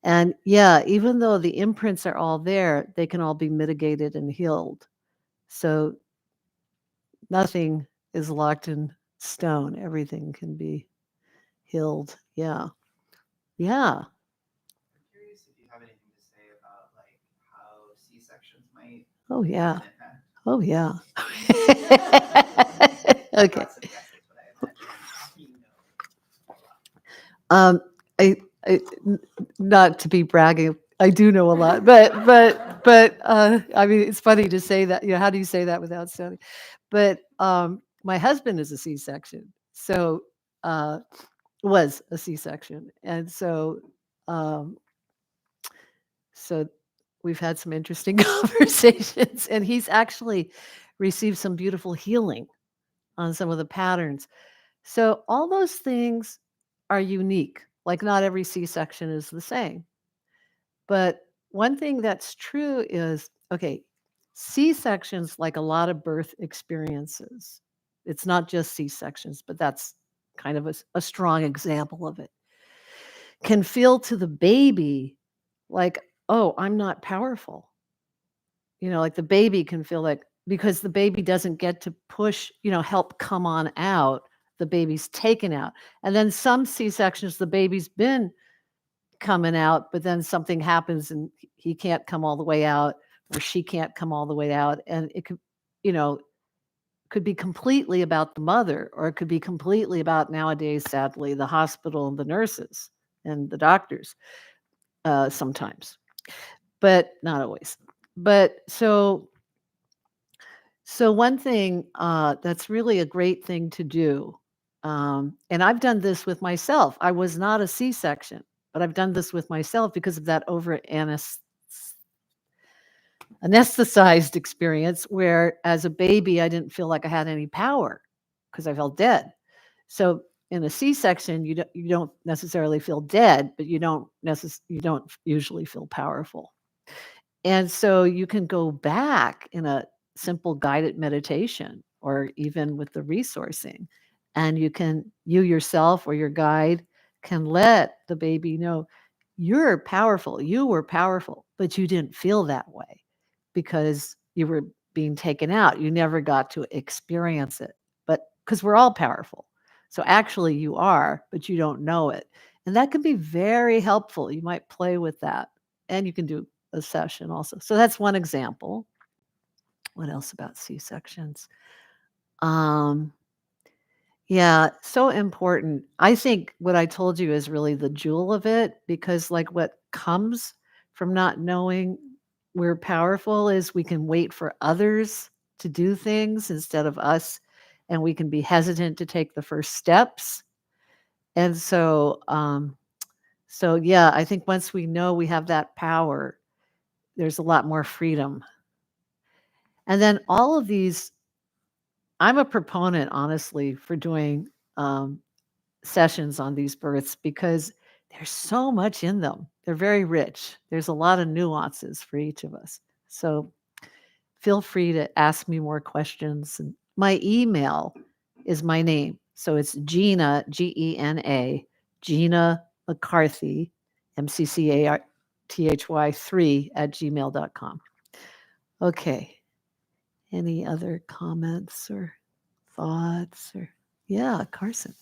And yeah, even though the imprints are all there, they can all be mitigated and healed. So nothing is locked in stone. Everything can be healed. Yeah. Yeah. I'm curious if you have anything to say about like how C-sections might Oh, yeah. have an impact. Oh, yeah. My Okay. thoughts and guesses, but I imagine you know. I not to be bragging, I do know a lot, but I mean, it's funny to say that. How do you say that without sounding? But my husband is a C-section, so was a C-section, and so so we've had some interesting conversations, and he's actually received some beautiful healing on some of the patterns. So all those things are unique. Like not every C-section is the same. But one thing that's true is, okay, C-sections, like a lot of birth experiences, it's not just C-sections, but that's kind of a strong example of it, can feel to the baby like, oh, I'm not powerful. Like the baby can feel like, because the baby doesn't get to push, help come on out, the baby's taken out. And then some C-sections, the baby's been coming out, but then something happens and he can't come all the way out, or she can't come all the way out. And it could, could be completely about the mother, or it could be completely about, nowadays, sadly, the hospital and the nurses and the doctors, sometimes, but not always. But so one thing that's really a great thing to do, and I've done this with myself. I was not a C-section, but I've done this with myself because of that over anesthetized experience, where as a baby I didn't feel like I had any power because I felt dead. So in a C-section, you don't necessarily feel dead, but you don't usually feel powerful. And so you can go back in a simple guided meditation, or even with the resourcing, and you yourself or your guide can let the baby know, you're powerful. You were powerful, but you didn't feel that way because you were being taken out. You never got to experience it. But because we're all powerful. So actually you are, but you don't know it. And that can be very helpful. You might play with that. And you can do a session also. So that's one example. What else about C-sections? Yeah, so important. I think what I told you is really the jewel of it, because like what comes from not knowing we're powerful is we can wait for others to do things instead of us, and we can be hesitant to take the first steps. And so yeah, I think once we know we have that power, there's a lot more freedom. And then all of these, I'm a proponent, honestly, for doing sessions on these births because there's so much in them. They're very rich. There's a lot of nuances for each of us. So feel free to ask me more questions. And my email is my name. So it's Gena, Gena, Gena McCarthy, MCCARTHY 3 @gmail.com. Okay. Any other comments or thoughts? Or yeah, Carson.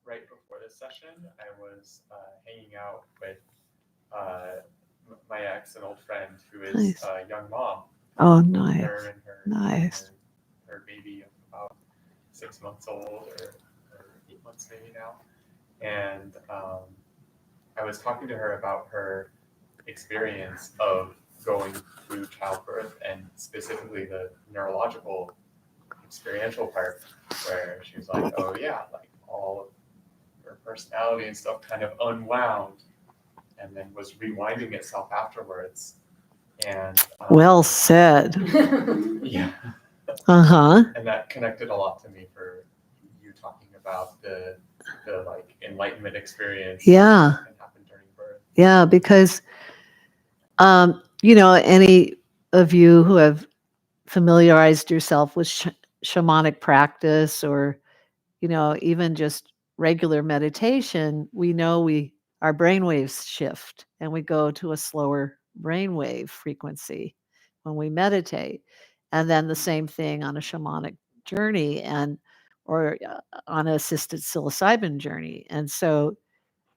Right before this session, I was hanging out with my ex, an old friend who is Nice. a young mom. Oh, Her nice. and Nice. her baby of about 6 months old, or 8 months maybe now. And I was talking to her about her experience of going through childbirth, and specifically the neurological experiential part, where she was like, oh yeah, like all of her personality and stuff kind of unwound and then was rewinding itself afterwards. And Well said. yeah. Uh-huh. And that connected a lot to me for you talking about the like enlightenment experience. Yeah. That can happen during birth. Yeah, because any of you who have familiarized yourself with shamanic practice, or even just regular meditation, we know our brainwaves shift and we go to a slower brainwave frequency when we meditate. And then the same thing on a shamanic journey or on an assisted psilocybin journey. And so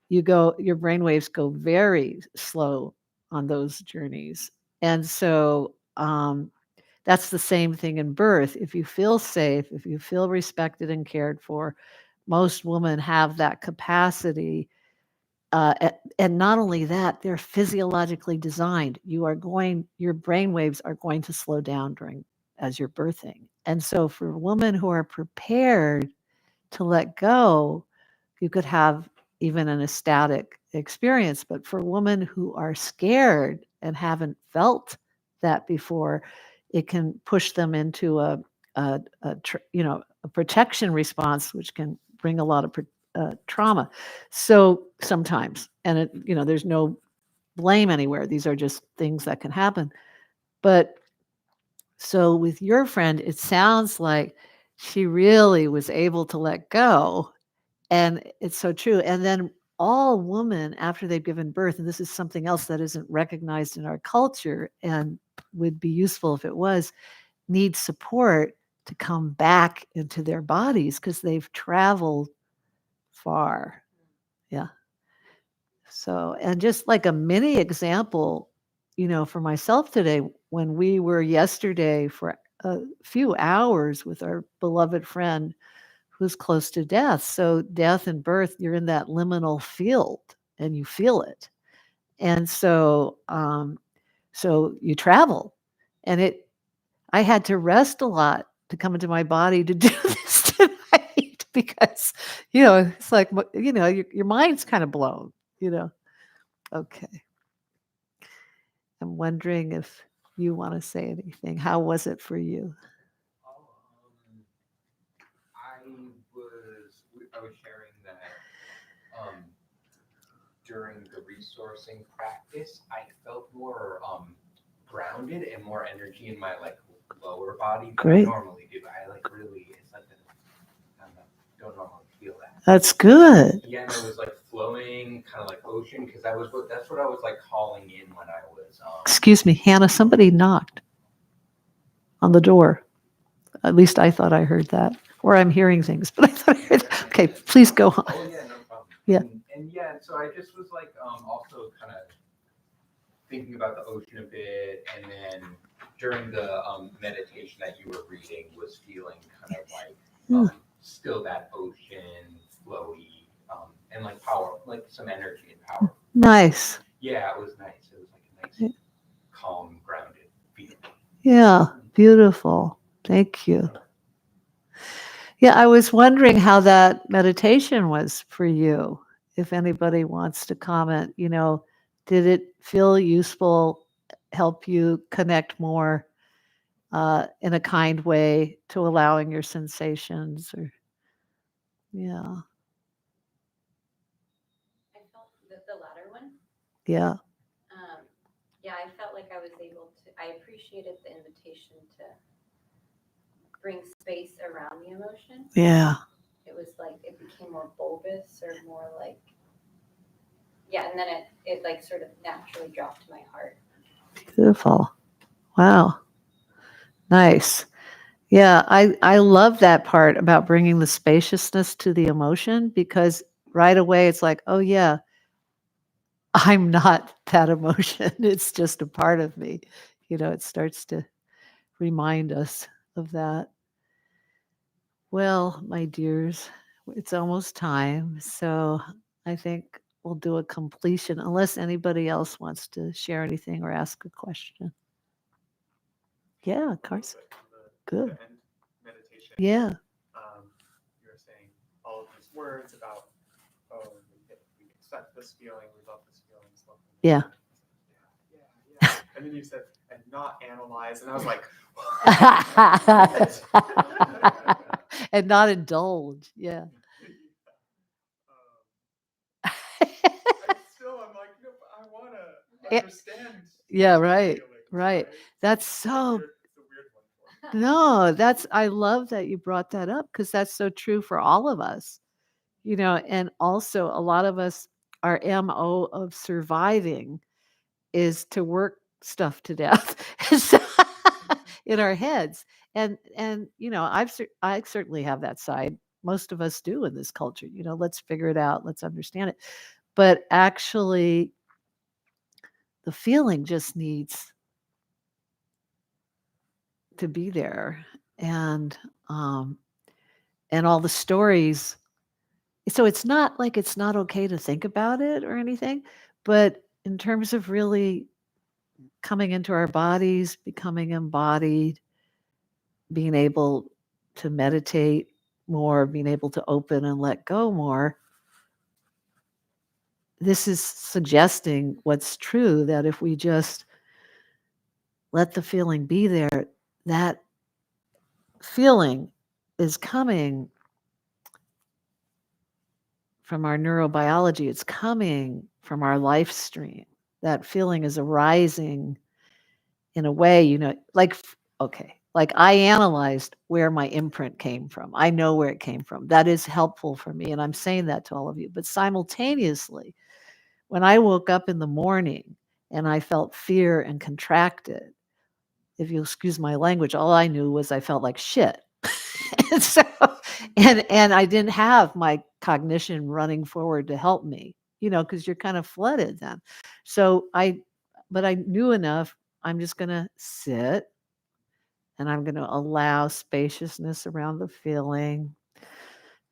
your brainwaves go very slow on those journeys. And so that's the same thing in birth. If you feel safe, if you feel respected and cared for, most women have that capacity. And not only that, they're physiologically designed. Your brainwaves are going to slow down as you're birthing. And so for women who are prepared to let go, you could have even an ecstatic experience. But for women who are scared and haven't felt that before, it can push them into a protection response, which can bring a lot of trauma. So sometimes, and there's no blame anywhere. These are just things that can happen. But so with your friend, it sounds like she really was able to let go. And it's so true. And then all women, after they've given birth, and this is something else that isn't recognized in our culture and would be useful if it was, need support to come back into their bodies because they've traveled far. Yeah. So, and just like a mini example, for myself today, when we were yesterday for a few hours with our beloved friend who's close to death. So death and birth, you're in that liminal field and you feel it. And so you travel, and I had to rest a lot to come into my body to do this tonight because, it's like, your mind's kind of blown, Okay. I'm wondering if you want to say anything. How was it for you? I was sharing that during the resourcing practice, I felt more grounded and more energy in my lower body than Great. I normally do. I really, it's like I don't normally feel that. That's good. Yeah, and it was flowing, kind of like ocean, because that's what I was calling in when I was. Excuse me, Hannah, somebody knocked on the door. At least I thought I heard that. Or I'm hearing things, but I thought I heard that. Okay, please go on. Oh yeah, no problem. Yeah. And so I just was also kind of thinking about the ocean a bit, and then during the meditation that you were reading was feeling kind of still that ocean flowy, and power, some energy and power. Nice. Yeah, it was nice. It was a nice, calm, grounded feeling. Yeah, beautiful. Thank you. Yeah, I was wondering how that meditation was for you. If anybody wants to comment, did it feel useful, help you connect more in a kind way to allowing your sensations? Or yeah, I felt the latter one. yeah, Yeah, I felt like I was able to, I appreciated the invitation to bring space around the emotion. yeah. It was it became more bulbous or more and then it sort of naturally dropped to my heart. Beautiful. Wow. Nice. Yeah, I love that part about bringing the spaciousness to the emotion, because right away it's like, oh yeah, I'm not that emotion. It's just a part of me. It starts to remind us of that. Well, my dears, it's almost time. So I think we'll do a completion unless anybody else wants to share anything or ask a question. Yeah, Carson. Good. The end meditation. Yeah. You were saying all of these words about, we accept this feeling, we love this feeling, love this Yeah. feeling. Yeah. And then you said, and not analyze, and I was like, And not indulge. Yeah. I'm like, no, but I want to understand. Yeah, right. Feelings, Right. That's so. It's a weird one for me. No, I love that you brought that up, because that's so true for all of us, and also a lot of us, our MO of surviving is to work stuff to death in our heads. And I certainly have that side. Most of us do in this culture, let's figure it out, let's understand it. But actually, the feeling just needs to be there, and all the stories. So it's not like it's not okay to think about it or anything, but in terms of really coming into our bodies, becoming embodied, being able to meditate more, being able to open and let go more, this is suggesting what's true, that if we just let the feeling be there, that feeling is coming from our neurobiology. It's coming from our life stream. That feeling is arising in a way, like I analyzed where my imprint came from. I know where it came from. That is helpful for me. And I'm saying that to all of you. But simultaneously, when I woke up in the morning and I felt fear and contracted, if you'll excuse my language, all I knew was I felt like shit. and so, and I didn't have my cognition running forward to help me, because you're kind of flooded then. But I knew enough. I'm just going to sit and I'm going to allow spaciousness around the feeling.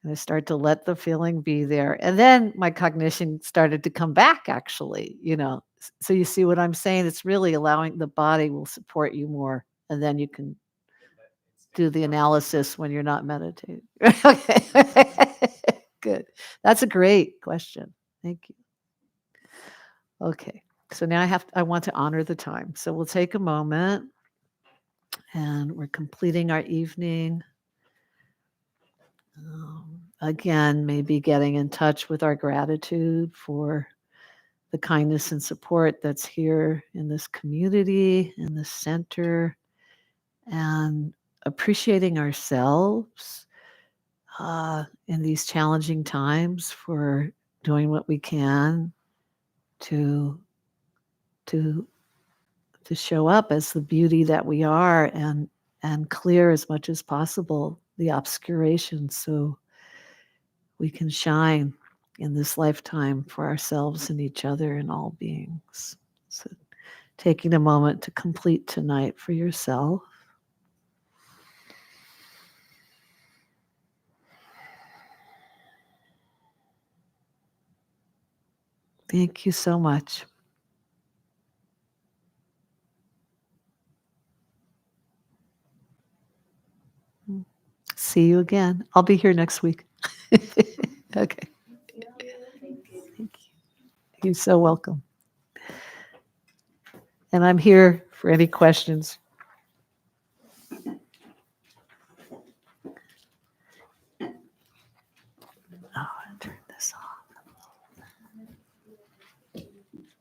And I start to let the feeling be there. And then my cognition started to come back, actually, So you see what I'm saying? It's really allowing the body will support you more. And then you can do the analysis when you're not meditating. Okay. Good. That's a great question. Thank you. Okay. So now I want to honor the time. So we'll take a moment and we're completing our evening. Again, maybe getting in touch with our gratitude for the kindness and support that's here in this community, in this center, and appreciating ourselves in these challenging times for doing what we can to show up as the beauty that we are and clear as much as possible the obscuration so we can shine in this lifetime for ourselves and each other and all beings. So taking a moment to complete tonight for yourself. Thank you so much. See you again. I'll be here next week. Okay. Thank you. Thank you. You're so welcome. And I'm here for any questions